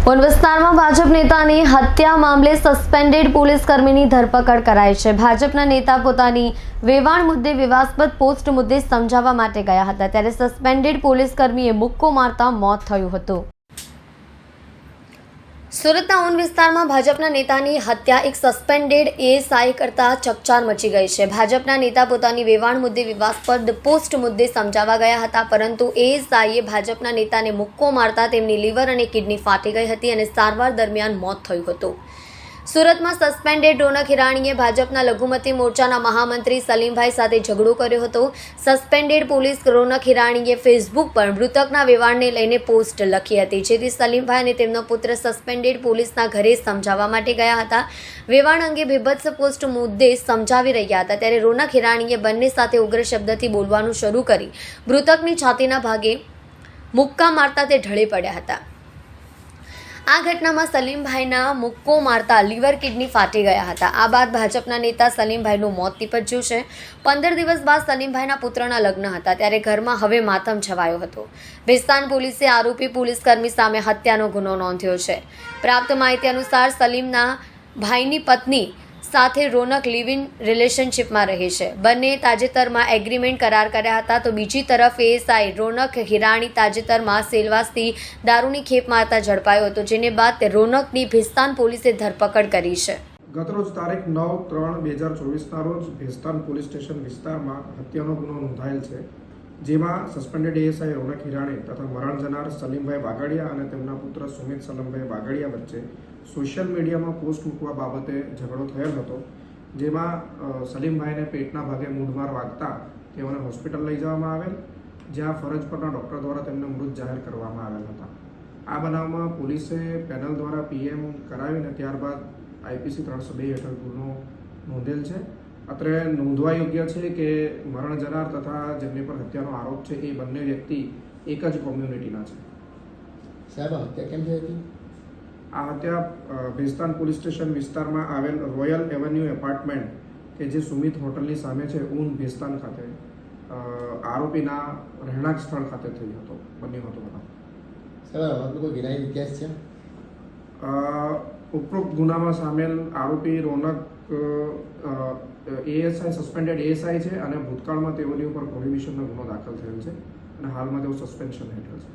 ઉન વિસ્તારમાં ભાજપ નેતાની હત્યા મામલે સસ્પેન્ડેડ પોલીસ કર્મીની ધરપકડ કરાઈ છે। ભાજપના નેતા પોતાની વેવાણ મુદ્દે વિવાદાસ્પદ પોસ્ટ મુદ્દે સમજાવવા માટે ગયા હતા ત્યારે સસ્પેન્ડેડ પોલીસ કર્મીએ મુક્કો મારતા મોત થયું હતું। સુરતના ઉન વિસ્તારમાં ભાજપના નેતાની હત્યા એક સસ્પેન્ડેડ એએસઆઈ કરતા ચકચાર મચી ગઈ છે। ભાજપના નેતા પોતાની વેવાણ મુદ્દે વિવાદાસ્પદ પોસ્ટ મુદ્દે સમજાવવા ગયા હતા પરંતુ એએસઆઈએ ભાજપના નેતાને મુક્કો મારતા તેમની લીવર અને કિડની ફાટી ગઈ હતી અને સારવાર દરમિયાન મોત થયું હતું। સુરતમાં સસ્પેન્ડેડ રોનક હિરાણીએ ભાજપના લઘુમતી મોરચાના મહામંત્રી સલીમભાઈ સાથે ઝઘડો કર્યો હતો। સસ્પેન્ડેડ પોલીસ રોનક હિરાણીએ ફેસબુક પર મૃતકના વેવાણને લઈને પોસ્ટ લખી હતી જેથી સલીમભાઈ અને તેમનો પુત્ર સસ્પેન્ડેડ પોલીસના ઘરે સમજાવવા માટે ગયા હતા। વેવાણ અંગે બીભત્સ પોસ્ટ મુદ્દે સમજાવી રહ્યા હતા ત્યારે રોનક હિરાણીએ બંને સાથે ઉગ્ર શબ્દથી બોલવાનું શરૂ કરી મૃતકની છાતીના ભાગે મુક્કા મારતા તે ઢળી પડ્યા હતા। આ ઘટનામાં સલીમભાઈના મુક્કો મારતા લીવર કિડની ફાટી ગયા હતા। આ બાદ ભાજપના નેતા સલીમભાઈનું મોત નીપજ્યું છે। 15 દિવસ બાદ સલીમભાઈના પુત્રના લગ્ન હતા ત્યારે ઘરમાં હવે માતમ છવાયો હતો। ભેસ્તાન પોલીસે આરોપી પોલીસકર્મી સામે હત્યાનો ગુનો નોંધ્યો છે। પ્રાપ્ત માહિતી અનુસાર સલીમના ભાઈની પત્ની સાથે રોનક લિવ ઇન રિલેશનશિપમાં રહે છે। બંને તાજેતરમાં એગ્રીમેન્ટ કરાર કર્યા હતા તો બીજી તરફ એએસઆઈ રોનક હિરાણી તાજેતરમાં સેલવાસથી દારૂની ખેપ મારતા ઝડપાયો હતો જેને બાદ રોનકની ભેસ્તાન પોલીસે ધરપકડ કરી છે। ગતરોજ તારીખ 9/3/2024ના રોજ ભેસ્તાન પોલીસ સ્ટેશન વિસ્તારમાં હત્યાનો ગુનો નોંધાયેલ છે જેમાં સસ્પેન્ડેડ એએસઆઈ રોનક હિરાણી તથા મરણ જનાર સલીમભાઈ વાગડિયા અને તેમના પુત્ર સુમિત સલમભાઈ વાગડિયા વચ્ચે સોશિયલ મીડિયામાં પોસ્ટ મૂકવા બાબતે ઝઘડો થયેલ હતો જેમાં સલીમભાઈને પેટના ભાગે મૂઢમાર વાગતા તેઓને હોસ્પિટલ લઈ જવામાં આવેલ જ્યાં ફરજ પરના ડૉક્ટર દ્વારા તેમને મૃત જાહેર કરવામાં આવેલ હતા। આ બનાવમાં પોલીસે પેનલ દ્વારા પીએમ કરાવીને ત્યારબાદ આઈપીસી 302 હેઠળ ગુનો નોંધેલ છે। અત્રે નોંધવા યોગ્ય છે કે મરણ જનાર તથા જેમની પર હત્યાનો આરોપ છે એ બંને વ્યક્તિ એક જ કોમ્યુનિટીના છે। સાહેબ હત્યા કેમ થઈ હતી? આ હત્યા ભેસ્તાન પોલીસ સ્ટેશન વિસ્તારમાં આવેલ રોયલ એવન્યુ એપાર્ટમેન્ટ કે જે સુમિત હોટલની સામે છે ઉન ભેસ્તાન ખાતે આરોપીના રહેણાંક સ્થળ ખાતે બન્યો હતો બનાવ। સાહેબ આપણો કોઈ ગુનાહિત ઇતિહાસ છે? ઉપરોક્ત ગુનામાં સામેલ આરોપી રોનક એએસઆઈ સસ્પેન્ડેડ એએસઆઈ છે અને ભૂતકાળમાં તેઓની ઉપર પ્રોહિબિશનનો ગુનો દાખલ થયેલ છે અને હાલમાં તેઓ સસ્પેન્શન હેઠળ છે।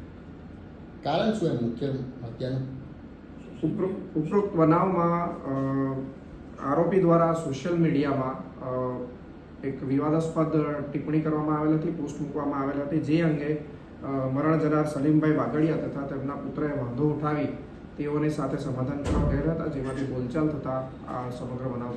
કારણ શું એમ મુખ્ય હત્યાનું? ઉપરોક્ત બનાવમાં આરોપી દ્વારા સોશિયલ મીડિયામાં એક વિવાદાસ્પદ ટિપ્પણી કરવામાં આવેલ હતી, પોસ્ટ મૂકવામાં આવેલ હતી જે અંગે મરણ જનાર સલીમભાઈ વાગડિયા તથા તેમના પુત્રએ વાંધો ઉઠાવી તેઓની સાથે સમાધાન કરવા ગયા હતા જેમાંથી બોલચાલ થતાં આ સમગ્ર બનાવ